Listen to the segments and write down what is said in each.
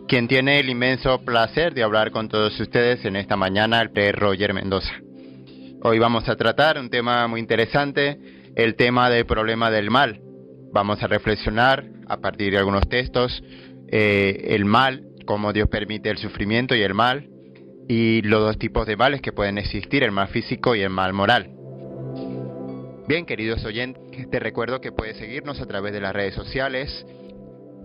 Quien tiene el inmenso placer de hablar con todos ustedes en esta mañana, el Padre Roger Mendoza. Hoy vamos a tratar un tema muy interesante, el tema del problema del mal. Vamos a reflexionar a partir de algunos textos, el mal, cómo Dios permite el sufrimiento y el mal, y los dos tipos de males que pueden existir, el mal físico y el mal moral. Bien, queridos oyentes, te recuerdo que puedes seguirnos a través de las redes sociales.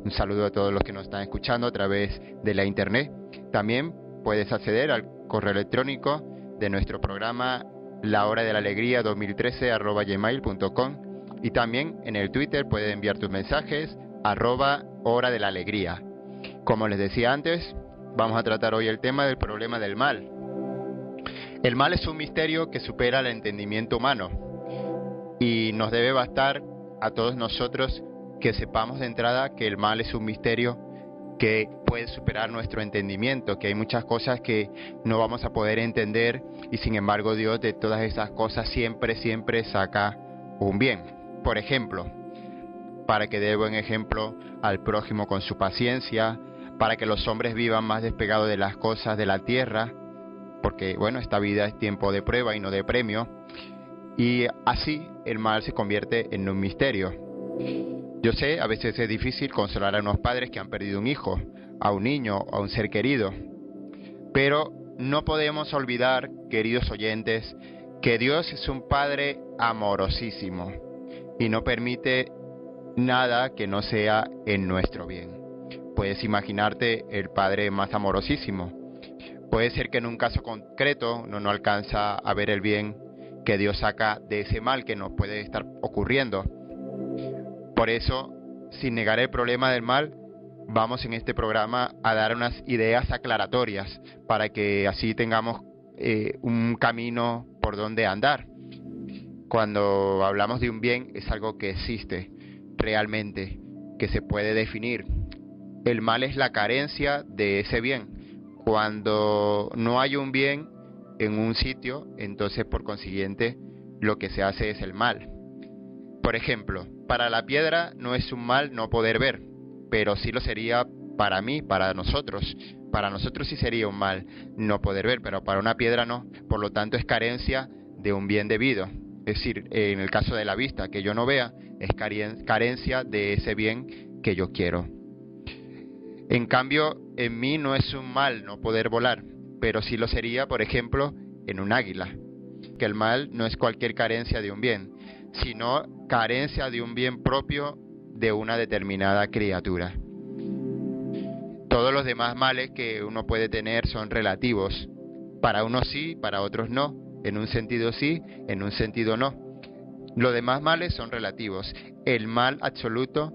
Un saludo a todos los que nos están escuchando a través de la internet. También puedes acceder al correo electrónico de nuestro programa lahora-de-la-alegría-2013@gmail.com, y también en el Twitter puedes enviar tus mensajes @hora de la alegría. Como les decía antes, vamos a tratar hoy el tema del problema del mal. El mal es un misterio que supera el entendimiento humano y nos debe bastar a todos nosotros que sepamos de entrada que el mal es un misterio que puede superar nuestro entendimiento, que hay muchas cosas que no vamos a poder entender y sin embargo Dios de todas esas cosas siempre saca un bien. Por ejemplo, para que dé buen ejemplo al prójimo con su paciencia, para que los hombres vivan más despegados de las cosas de la tierra, porque bueno, esta vida es tiempo de prueba y no de premio, y así el mal se convierte en un misterio. Yo sé, a veces es difícil consolar a unos padres que han perdido un hijo, a un niño, a un ser querido. Pero no podemos olvidar, queridos oyentes, que Dios es un Padre amorosísimo y no permite nada que no sea en nuestro bien. Puedes imaginarte el Padre más amorosísimo. Puede ser que en un caso concreto no alcanza a ver el bien que Dios saca de ese mal que nos puede estar ocurriendo. Por eso, sin negar el problema del mal, vamos en este programa a dar unas ideas aclaratorias para que así tengamos un camino por donde andar. Cuando hablamos de un bien, es algo que existe realmente, que se puede definir. El mal es la carencia de ese bien. Cuando no hay un bien en un sitio, entonces por consiguiente lo que se hace es el mal. Por ejemplo, para la piedra no es un mal no poder ver, pero sí lo sería para mí, para nosotros. Para nosotros sí sería un mal no poder ver, pero para una piedra no. Por lo tanto es carencia de un bien debido. Es decir, en el caso de la vista, que yo no vea, es carencia de ese bien que yo quiero. En cambio, en mí no es un mal no poder volar, pero sí lo sería, por ejemplo, en un águila. Que el mal no es cualquier carencia de un bien, sino carencia de un bien propio de una determinada criatura. Todos los demás males que uno puede tener son relativos. Para unos sí, para otros no. En un sentido sí, en un sentido no. Los demás males son relativos. El mal absoluto,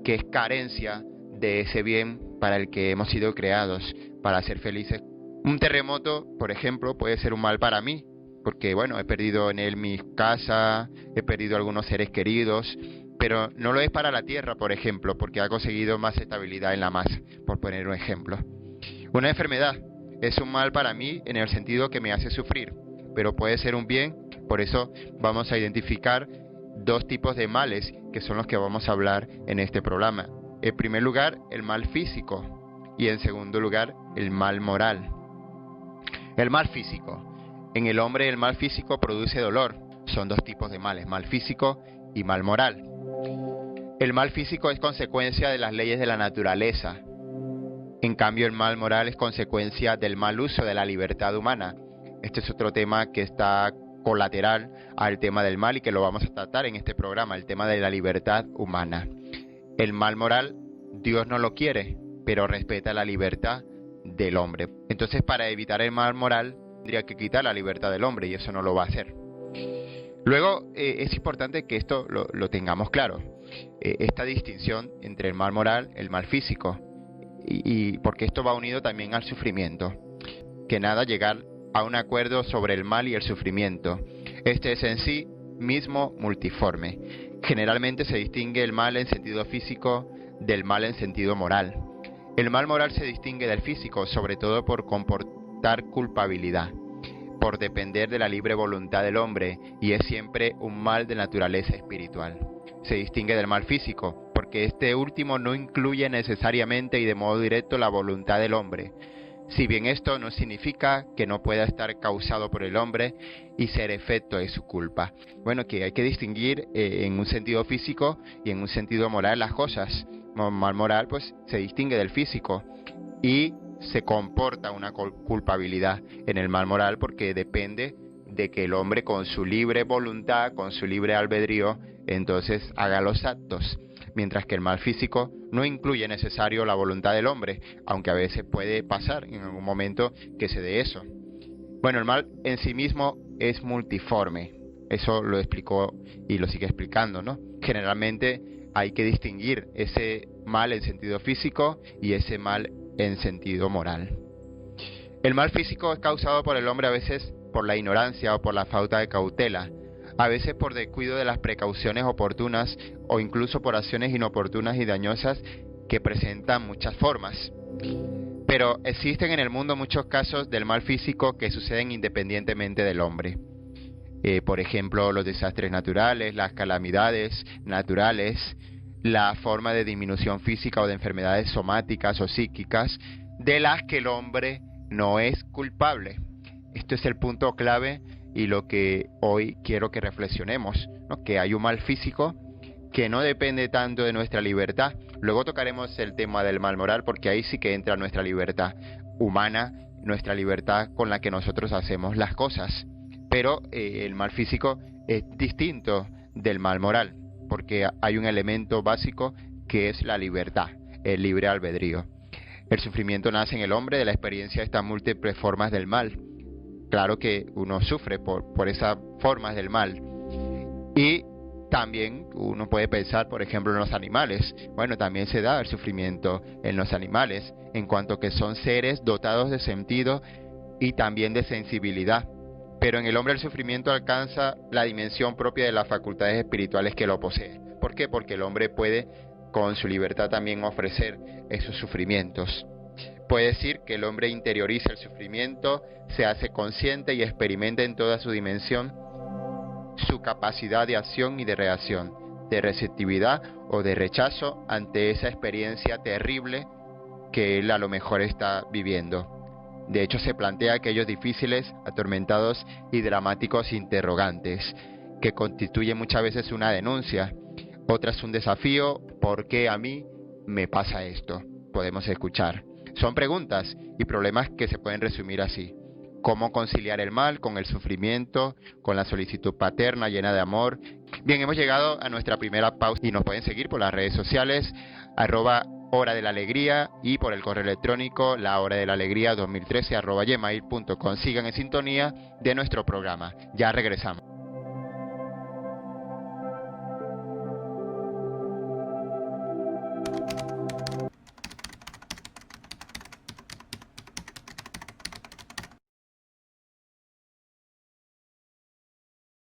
que es carencia de ese bien para el que hemos sido creados, para ser felices. Un terremoto, por ejemplo, puede ser un mal para mí, porque bueno, he perdido en él mi casa, he perdido algunos seres queridos, pero no lo es para la Tierra, por ejemplo, porque ha conseguido más estabilidad en la masa, por poner un ejemplo. Una enfermedad es un mal para mí en el sentido que me hace sufrir, pero puede ser un bien. Por eso vamos a identificar dos tipos de males que son los que vamos a hablar en este programa. En primer lugar, el mal físico, y en segundo lugar, el mal moral. El mal físico. En el hombre el mal físico produce dolor. Son dos tipos de males, mal físico y mal moral. El mal físico es consecuencia de las leyes de la naturaleza. En cambio, el mal moral es consecuencia del mal uso de la libertad humana. Este es otro tema que está colateral al tema del mal y que lo vamos a tratar en este programa, el tema de la libertad humana. El mal moral, Dios no lo quiere, pero respeta la libertad del hombre. Entonces, para evitar el mal moral, tendría que quitar la libertad del hombre y eso no lo va a hacer. Luego, es importante que esto lo tengamos claro. Esta distinción entre el mal moral, el mal físico, y porque esto va unido también al sufrimiento. Que nada, llegar a un acuerdo sobre el mal y el sufrimiento. Este es en sí mismo multiforme. Generalmente se distingue el mal en sentido físico del mal en sentido moral. El mal moral se distingue del físico, sobre todo por comportar culpabilidad, por depender de la libre voluntad del hombre, y es siempre un mal de naturaleza espiritual. se distingue del mal físico, porque este último no incluye necesariamente y de modo directo la voluntad del hombre. Si bien esto no significa que no pueda estar causado por el hombre y ser efecto de su culpa. Bueno, que hay que distinguir en un sentido físico y en un sentido moral las cosas. Mal moral pues se distingue del físico y se comporta una culpabilidad en el mal moral porque depende de que el hombre con su libre voluntad, con su libre albedrío, entonces haga los actos. Mientras que el mal físico no incluye necesario la voluntad del hombre, aunque a veces puede pasar en algún momento que se dé eso. Bueno, el mal en sí mismo es multiforme, eso lo explicó y lo sigue explicando, ¿no? Generalmente hay que distinguir ese mal en sentido físico y ese mal en sentido moral. El mal físico es causado por el hombre a veces por la ignorancia o por la falta de cautela, a veces por descuido de las precauciones oportunas o incluso por acciones inoportunas y dañosas que presentan muchas formas. Pero existen en el mundo muchos casos del mal físico que suceden independientemente del hombre. Por ejemplo, los desastres naturales, las calamidades naturales, la forma de disminución física o de enfermedades somáticas o psíquicas de las que el hombre no es culpable. Esto es el punto clave y lo que hoy quiero que reflexionemos, ¿no? Que hay un mal físico que no depende tanto de nuestra libertad. Luego tocaremos el tema del mal moral porque ahí sí que entra nuestra libertad humana, nuestra libertad con la que nosotros hacemos las cosas. Pero el mal físico es distinto del mal moral porque hay un elemento básico que es la libertad, el libre albedrío. El sufrimiento nace en el hombre de la experiencia de estas múltiples formas del mal. Claro que uno sufre por esas formas del mal. Y también uno puede pensar, por ejemplo, en los animales. Bueno, también se da el sufrimiento en los animales, en cuanto que son seres dotados de sentido y también de sensibilidad. Pero en el hombre el sufrimiento alcanza la dimensión propia de las facultades espirituales que lo poseen. ¿Por qué? Porque el hombre puede, con su libertad, también ofrecer esos sufrimientos. Puede decir que el hombre interioriza el sufrimiento, se hace consciente y experimenta en toda su dimensión su capacidad de acción y de reacción, de receptividad o de rechazo ante esa experiencia terrible que él a lo mejor está viviendo. De hecho, se plantea aquellos difíciles, atormentados y dramáticos interrogantes, que constituyen muchas veces una denuncia, otras un desafío. ¿Por qué a mí me pasa esto? Podemos escuchar. Son preguntas y problemas que se pueden resumir así. ¿Cómo conciliar el mal con el sufrimiento, con la solicitud paterna llena de amor? Bien, hemos llegado a nuestra primera pausa y nos pueden seguir por las redes sociales, @Hora de la Alegría y por el correo electrónico lahoradelalegría2013 @gmail.com. Sigan en sintonía de nuestro programa. Ya regresamos.